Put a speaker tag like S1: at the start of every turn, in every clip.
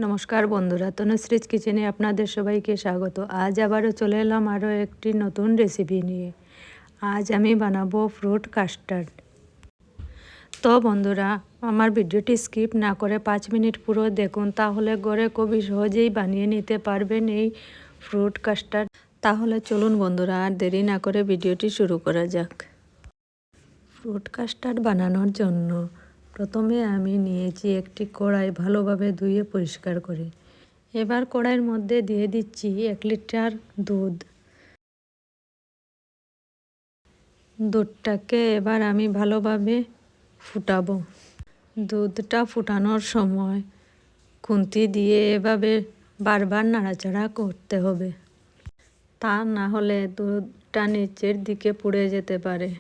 S1: নমস্কার বন্ধুরা, তনুশ্রীজ কিচেনে আপনাদের সবাইকে স্বাগত। আজ আবারও চলে এলাম আরও একটি নতুন রেসিপি নিয়ে। আজ আমি বানাবো ফ্রুট কাস্টার্ড। তো বন্ধুরা, আমার ভিডিওটি স্কিপ না করে 5 মিনিট পুরো দেখুন, তাহলে ঘরে খুবই সহজেই বানিয়ে নিতে পারবেন এই ফ্রুট কাস্টার্ড। তাহলে চলুন বন্ধুরা, আর দেরি না করে ভিডিওটি শুরু করা যাক। ফ্রুট কাস্টার্ড বানানোর জন্য প্রথমে আমি নিয়েছি একটি কড়াই, ভালোভাবে ধুয়ে পরিষ্কার করে। এবার কড়াইয়ের মধ্যে দিয়ে দিচ্ছি 1 লিটার দুধ। দুধটাকে এবার আমি ভালোভাবে ফুটাবো। দুধটা ফুটানোর সময় খুন্তি দিয়ে এভাবে বারবার নাড়াচাড়া করতে হবে, তা না হলে দুধটা নিচের দিকে পুড়ে যেতে পারে।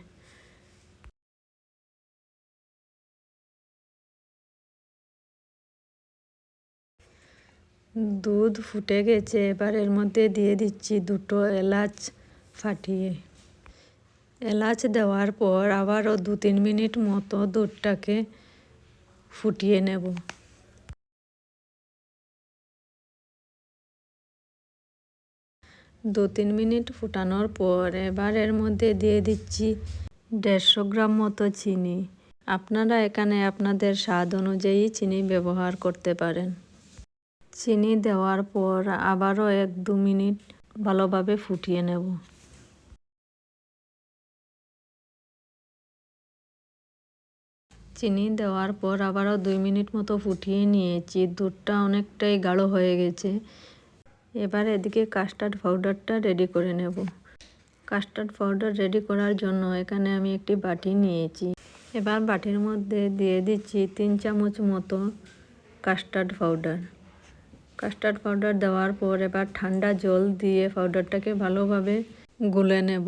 S1: দুধ ফুটে গেছে, এবার এর মধ্যে দিয়ে দিচ্ছি 2টো এলাচ ফাটিয়ে। এলাচ দেওয়ার পর আবারও 2-3 মিনিট মতো দুধটাকে ফুটিয়ে নেব। দু 3 মিনিট ফুটানোর পর এবার এর মধ্যে দিয়ে দিচ্ছি 150 গ্রাম মতো চিনি। আপনারা এখানে আপনাদের স্বাদ অনুযায়ী চিনি ব্যবহার করতে পারেন। চিনি দেওয়ার পর আবারও 1-2 মিনিট ভালোভাবে ফুটিয়ে নেব। চিনি দেওয়ার পর আবারও 2 মিনিট মতো ফুটিয়ে নিয়েছি। দুধটা অনেকটাই গাঢ় হয়ে গেছে। এবার এদিকে কাস্টার্ড পাউডারটা রেডি করে নেব। কাস্টার্ড পাউডার রেডি করার জন্য এখানে আমি একটি বাটি নিয়েছি। এবার বাটির মধ্যে দিয়ে দিচ্ছি 3 চামচ মতো কাস্টার্ড পাউডার। কাস্টার্ড পাউডার দেওয়ার পর এবার ঠান্ডা জল দিয়ে পাউডারটাকে ভালোভাবে গুলে নেব।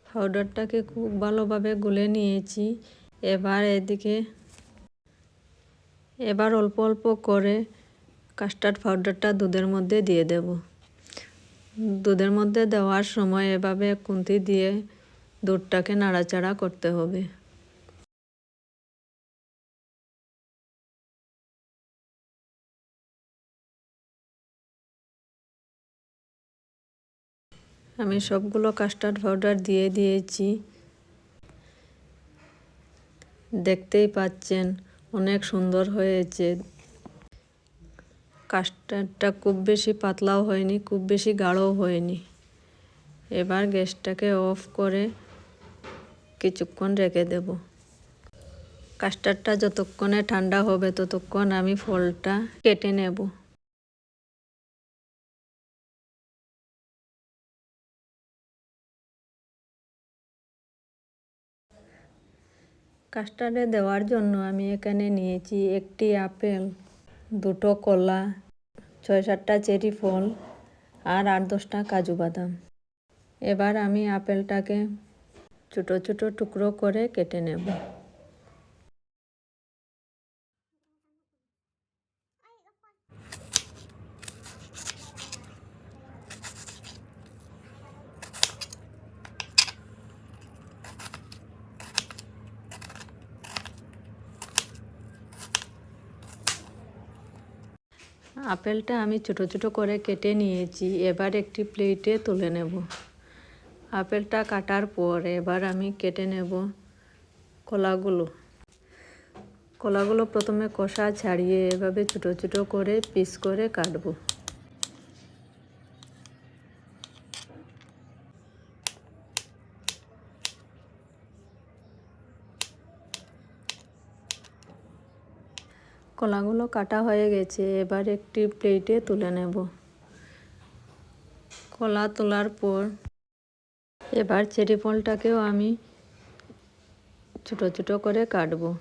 S1: পাউডারটাকে খুব ভালোভাবে গুলে নিয়েছি। এবার অল্প অল্প করে কাস্টার্ড পাউডারটা দুধের মধ্যে দিয়ে দেব। দুধের মধ্যে দেওয়ার সময় এভাবে খুন্তি দিয়ে দুধটাকে নাড়াচাড়া করতে হবে। আমি সবগুলো কাস্টার্ড পাউডার দিয়ে দিয়েছি। দেখতেই পাচ্ছেন অনেক সুন্দর হয়েছে। কাস্টার্ডটা খুব বেশি পাতলাও হয়নি, খুব বেশি গাঢ়ও হয়নি। এবার গ্যাসটাকে অফ করে কিছুক্ষণ রেখে দেব। কাস্টার্ডটা যতক্ষণে ঠান্ডা হবে ততক্ষণ আমি ফলটা কেটে নেব। কাস্টার্ডে দেওয়ার জন্য আমি এখানে নিয়েছি একটি আপেল, 2টো কলা, 6-7টা চেরি ফল আর 8-10টা কাজু বাদাম। এবার আমি আপেলটাকে ছোট ছোট টুকরো করে কেটে নেব। আপেলটা আমি ছোট ছোট করে কেটে নিয়েছি। এবার একটি প্লেটে তুলে নেব। আপেলটা কাটার পর এবার আমি কেটে নেব কলাগুলো প্রথমে খোসা ছাড়িয়ে এভাবে ছোট ছোট করে পিস করে কাটবো। কলাগুলো কাটা হয়ে গেছে, এবার একটি প্লেটে তুলে নেব। কলা তোলার পর এবার চেরি ফলটাকেও আমি ছোট ছোট করে কাটবো।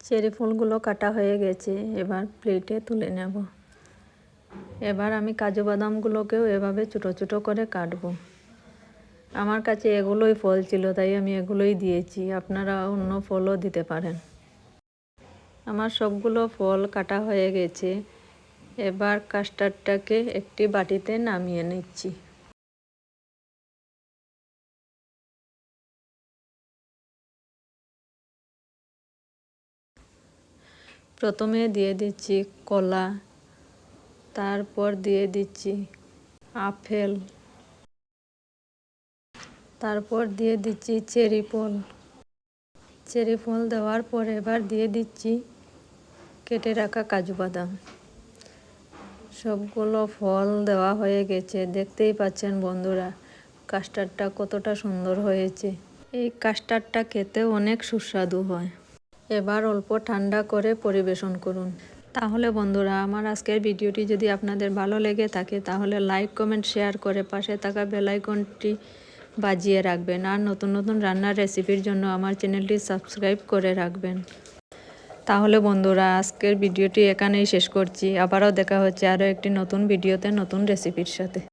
S1: চেরি ফলগুলো কাটা হয়ে গেছে, এবার প্লেটে তুলে নেব। এবার আমি কাজু বাদামগুলোকেও এভাবে ছোট ছোট করে কাটবো। আমার কাছে এগুলোই ফল ছিল, তাই আমি এগুলোই দিয়েছি। আপনারা অন্য ফলও দিতে পারেন। আমার সবগুলো ফল কাটা হয়ে গেছে। এবার কাস্টার্ডটাকে একটি বাটিতে নামিয়ে নিচ্ছি। প্রথমে দিয়ে দিচ্ছি কলা, তারপর দিয়ে দিচ্ছি আপেল, তারপর দিয়ে দিচ্ছি চেরি ফল। চেরি ফল দেওয়ার পর এবার দিয়ে দিচ্ছি কেটে রাখা কাজু বাদাম। সবগুলো ফল দেওয়া হয়ে গেছে। দেখতেই পাচ্ছেন বন্ধুরা, কাস্টার্ডটা কতটা সুন্দর হয়েছে। এই কাস্টার্ডটা খেতে অনেক সুস্বাদু হয়। এবার অল্প ঠান্ডা করে পরিবেশন করুন। তাহলে বন্ধুরা, আমার আজকের ভিডিওটি যদি আপনাদের ভালো লেগে থাকে তাহলে লাইক, কমেন্ট, শেয়ার করে পাশে থাকা বেল আইকনটি বাজিয়ে রাখবেন। আর নতুন নতুন রান্নার রেসিপির জন্য আমার চ্যানেলটি সাবস্ক্রাইব করে রাখবেন। তাহলে বন্ধুরা, আজকের ভিডিওটি এখানেই শেষ করছি। আবারও দেখা হচ্ছে আরও একটি নতুন ভিডিওতে নতুন রেসিপির সাথে।